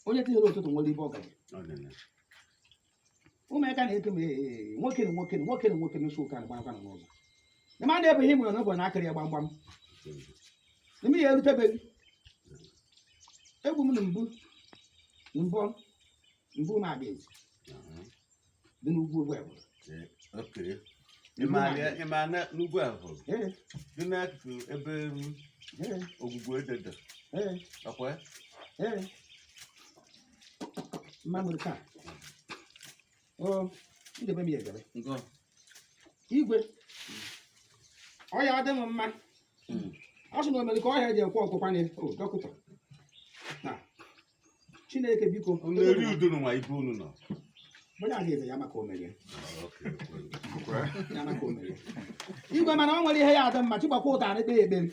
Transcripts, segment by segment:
onye tinyere ụtụtụ nwere ibe ọgaji ụmụaka na-eke m nwoke na nwoke na-eso ụka na gbakwana n'ụzọ na ma na-ebe ihe nwere n'ụbọchị na-akịrị ya gbamgbam ime ya erutebeghị egwu m na mbụ na-aga ezi dị n'ugwu ogbe ịmana n'ugwu ahụ dị n'akụkụ ebe ogwugwu edede ọkwa mmanụ taa idebe m ya edebe igwe ọya adị m mma ọ sị na omere ka ọhịa eji ekwe ọkpụkwa na dọkịta na Chineke biko na-eri udunu nwa ibe unu nọ onye aga eze ya maka omere igwe mana ọ nwere ihe ya adị mma chigbakwa ụta na ekpe ekpe m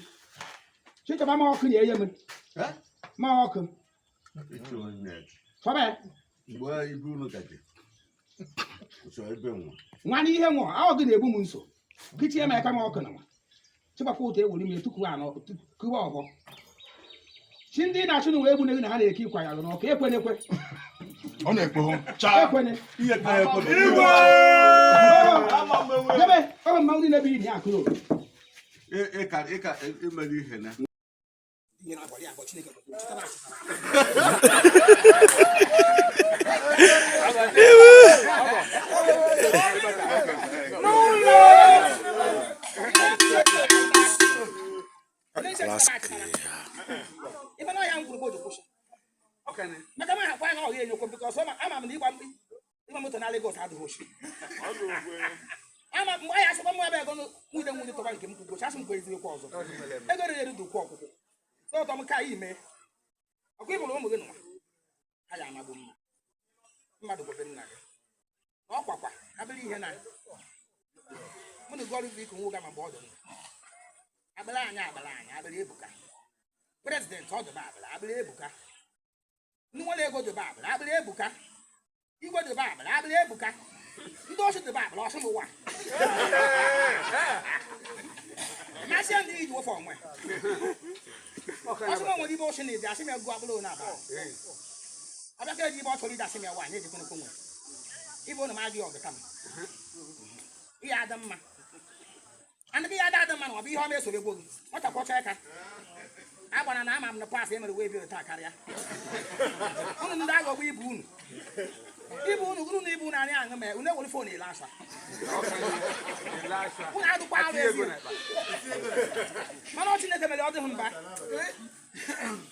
chichọba ma ọkụ na-enye m ma ọkụ chọba nwa ihe nwụọ ahụ gị na-egbu m nso kichie ma aka m ọkụ na nwa chigbakwa ụta ewere m etukuwa anọ kuwa ọbọ chi ndị na-achụ na wee egbu na ha na-eke ịkwa ya n'ọkụ ekwenekwe ọ na-ekpeho ekwene ọ mmanwụ niile bụ iyi akụ ịka emere ihe na maka ma akwa na ọhịa enyokwo because ama m na ịgba moto na Lagos adịghị oshi ama mgbe anyị asọkwa mụ ebe ego nwude tọba nke m kwugochi asị m kwa eziokwu ọzọ ego rere dukwu ọkwụkwụ so ọtọ m ka anyị mee ọkwa ịbụrụ ụmụ gị nwa ha ya amagbu mma mmadụ gobe nna gị na ọkwakwa abịrị ihe na mụ na gọrụ ike nwoga ma mgbe ọ dị agbara anyị abịrị ebuka prezidenti ọdụba abịrị ebuka ndị nwere ego dobe abịrị abịrị ebuka igwe dobe abịrị abịrị ebuka ndị ochi dobe abịrị ọsị n'ụwa masị ndị iji ofe onwe ọsị m nwere ibe ochi na-eji asị m ego abụrụ na aba ọbịaka eji ibe ọ chọrọ iji asị m ya nwaanyị ejikwenekwe nwe ibe ụnụ m adịghị ọgụta m ihe adị mma andị ya adị mma na ọ bụ ihe ọ na-esoro egbo gị nwatakwọcha aka agbara na ama m na paasị emere wee bịa taa karịa unu ndị aghọgbu ibu unu na ibu unu anyị aṅụ mee unu ewere fon ele asa unu adụkwa arụ ezi mana Chineke mere ọ dịghị mba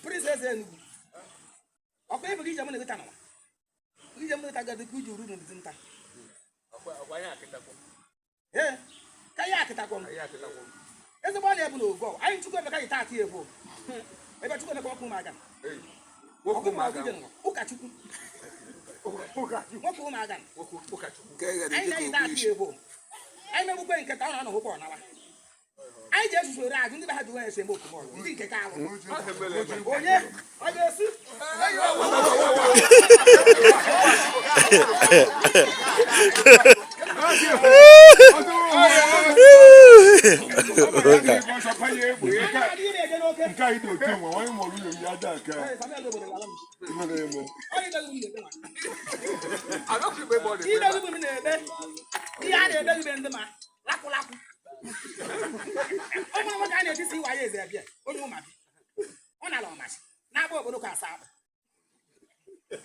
princess Enugu ọkwa ebe gị ije m na-egota n'ụwa ije m na-eta gadị ka uji uru n'ụdị nta ee ka ya akịtakwọ ezigbo ọ na-ebu n'ogo anyị Chukwu emeka yi taatị egbo ebe Chukwu emeka ọkụ ụmụaga ụkọchukwu nwoke ụmụaga anyị na-eyi taatị egbo anyị na-egbukwe nketa ọ na-anọ ụkwụ ọnawa anyị ji esusoro azụ ndị be ha duwe ese mokwu mọrụ ndị nke ka alụ onye ọ ga-esi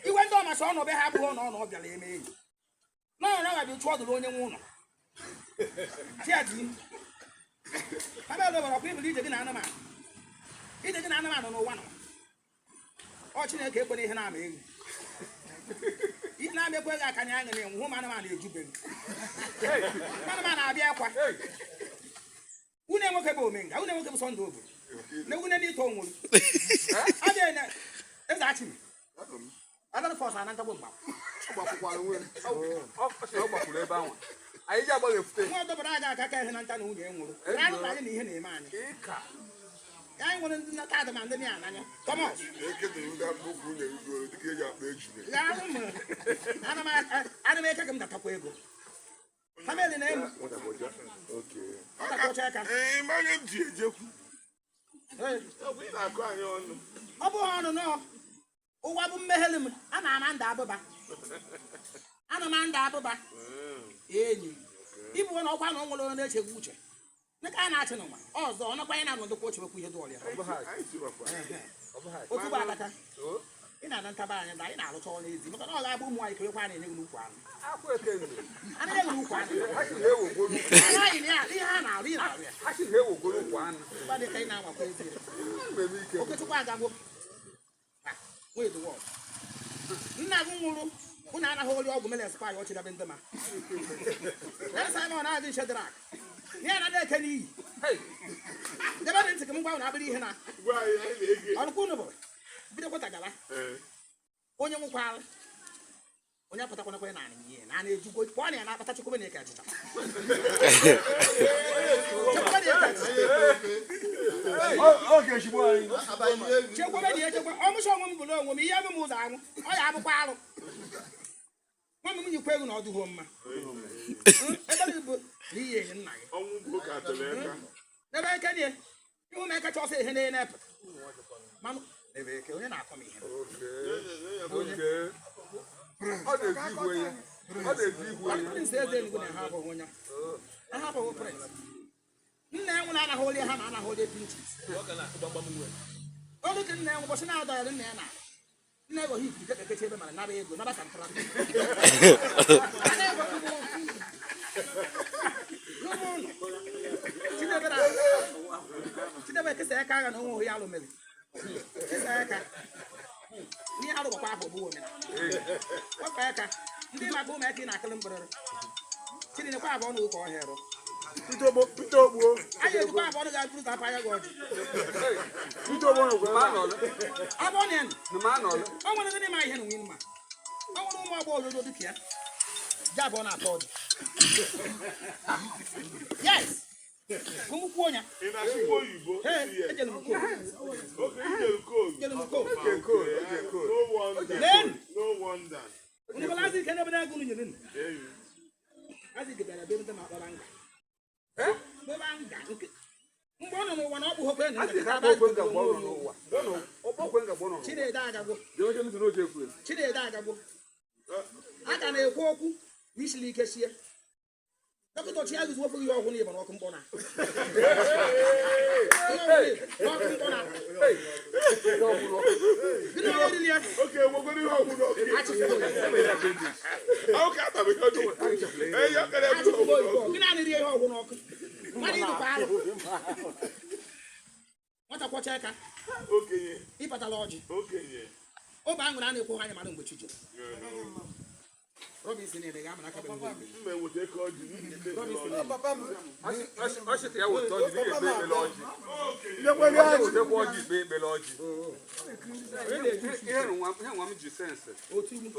iwe ndị ọmasị ọ nọbe ha abụghị na ọ bịara eme enyi n'ọrụ na nwa dị chụọ dụrụ onye nwe ụlọ ọkwa ibuli ije gị na anụmanụ n'ụwa nọ ọ Chineke ekwere ihe na-ama enyi ihe na-ama ekweghị aka anya anya na-enwe hụ ma anụmanụ ejubeghị anụmanụ abịa akwa une nwoke bụ omenga une nwoke bụ sọndụ obodo na une ndị ito nwụrụ abịa na eze achị adana fọs ana ntagbo mgba ọ gbakwuru ebe ahụ anyị ji agbaghị efute nwa ọdọbara aga aka ka ihe na nta na nwunye nwụrụ anyị na anyị na ihe na-eme anyị anyị nwere ndị nnata adị ma ndị na ananya Thomas ana m eke ka m datakwa ego famili na emu ọ takọcha aka ọ bụghị ọnụ nọ ụwa bụ mmeghelụ m ana ama ndụ abụba ana m ndụ abụba enyi ịbụ na ọkwa na ọ nwere onye na-echegbu uche dịka a na-achị n'ụwa ọzọ ọ nakwa anyị na-anọdụkwa ochebekwa ihe dị ọrịa otu bụ adaka ị na-ana ntaba anyị anyị na-arụcha ọrụ n'ezi maka na ọ ga-abụ ụmụ nwaanyị kerekwa na-enye gị n'ukwu anụ anaghị enwe ukwu anụ ihe ha na-arụ ị na-arụ ya dịka ị na-anwakwa ezi okechukwu agagbo nna gị nwụrụ ụnụ anaghị ori ọgwụ mele spay ọchị dabe ndị ma Simon na-adị Shedrak ihe na eke n'iyi debe dị ntị ka m gwa ụnụ abịrị ihe na ọrụkwa ụnụ bụ bido kwetagala onye nwụkwara onye apụtakwanakwa na ihe na na-ejugwo pụọ na ya na-akpata chekwube na-eke achịcha chekwube na echekwa ọmụcha onwe m bụ n'onwe m ihe bụ m ụzọ anwụ ọ ya abụkwa arụ nwa m nyikwa egwu na ọ dịghị mma ebe bụ na ihe enyi nna gị ebe eke nie ihu m eke chọsọ ihe na-enepụta manụ ebe eke onye na-akọ m ihe prince eze Enugu na ha abụghị onye ha abụghị prince nna ya nwere anaghị olie ha na anaghị olie pinches olu ka nna ya nwe ụbọchị na-adọ ya nna ya na nna ego hip ike kekechi ebe mara naba ego naba kantara Chidebe kesa aka agha na onwe ya alụ mere kesa aka ihe arụ gbakwa afọ bụ omena ọkpa aka ndị maka ụmụaka ị na-akịlị mkpụrụrụ chinekwa abụọ na ụka ọhịa rụ anyị ejikwa abụọ ga bụrụ tapụ anya gị ọjị abụọ na enu o nwere ndị ma ihe na nwin ma o nwere ụmụ agbọghọ ozozo dịka ya ji abụọ na-atọ ọjị yes ụmụkwuo onye ejere m Azị ike n'ebe na-agụ nyere nụ. Azị ike bịara ebe ndị na-akpọba nga. Kpọba nga nke. Mgbe ọ nọ n'ụwa na ọ bụ hokwe na Chinedu agagbo. Chinedu agagbo. A ka na-ekwu okwu n'isili ike sie. Dọkịta ọchị agụzi ofe ihe ọgwụ n'ịba n'ọkụ mkpọ na. N'ọkụ mkpọ na. Gịnị ọrụ dị ya? Okay, we're going to have one. Robinson ebe ga amana ka be ngo. Mme wo te ko ji ni te. Papa m. Ase te ya wo to ji ni be loji. Ile ko ni wo te ko ji be loji. Ihe nwa m ji sense. Otu mu.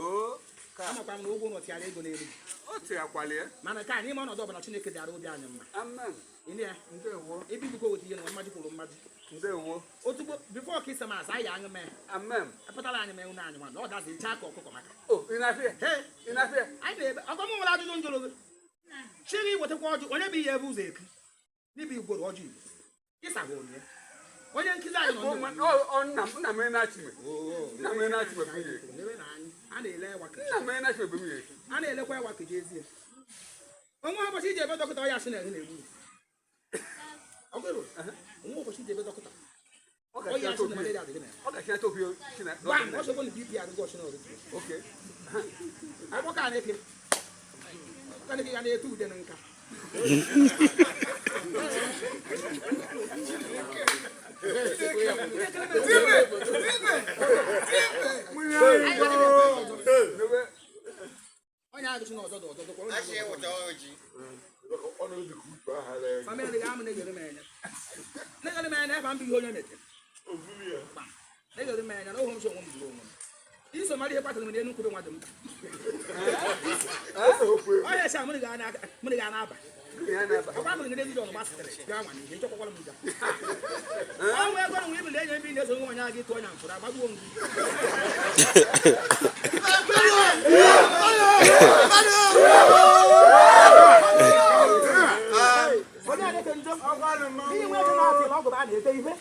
Kama kwa na ogo no ti ale ego na elu. O ti akwale. Mana ka ni mo no do bana Chineke dị ara obi anya mma. Amen. Ini ya ndewo. Ebi biko woti ye no mmaji kwuru mmaji. Ndewo. Otugo before Christmas ayi anya me. Amen. Apatala anya me una anya ma. No that's the talk ọkụkọ maka. Oh, ina fe. Hey, ina fe. Ai na agwa mo wala ajụjụ njolo gị. Chiri wetakwa ọjụ onye bụ ihe bụ ụzọ eku. Nibi igboro ọjụ Igbo. Ịsa go onye. Onye nkizi anyị nọ ndị. Nna m na-achị me. Nna m na-achị me bụ ihe. A na-ele ewa ka. Nna m na-achị me bụ ihe. A na-elekwa ewa ka ezie. Onwe ụbọchị ije ebe dọkịta ọya asị na-egbu. Ogero. Onwe ụbọchị ije ebe dọkịta. Ọya asị na malaria adịghị na. Ọ ga-achị atọ bio china. Gwa m ọsọ bụ na BP adịghị ọchị na ọrụ. Okay. Agwọ ka na-eke. Ka na-eke ya na-etu ude na nka. Onye agụsị na ọzọ dị ọzọ dịkwa onye famịlị ga-amụ na-egere m anya na-egere m anya ebe m bụ ihe onye metere na-egere m anya na ohu m so onwe m zuru onwe m iso mara ihe kpatara m n'elu nkwube nwa dị m onye esi amụrị ga na-aba ọkwa mụrụ ngede ejiji ọnụ gbasịtara bịa nwa n'ihe nchọkwakwara m nja ọnwa ego nwe ibili enye mbi na-eso nwe onye aga ịtụ onye mfụrụ agbagbuo ngwu onye adịke njọ ihe nwe ego na-atị ọgụ ba na-ete ihe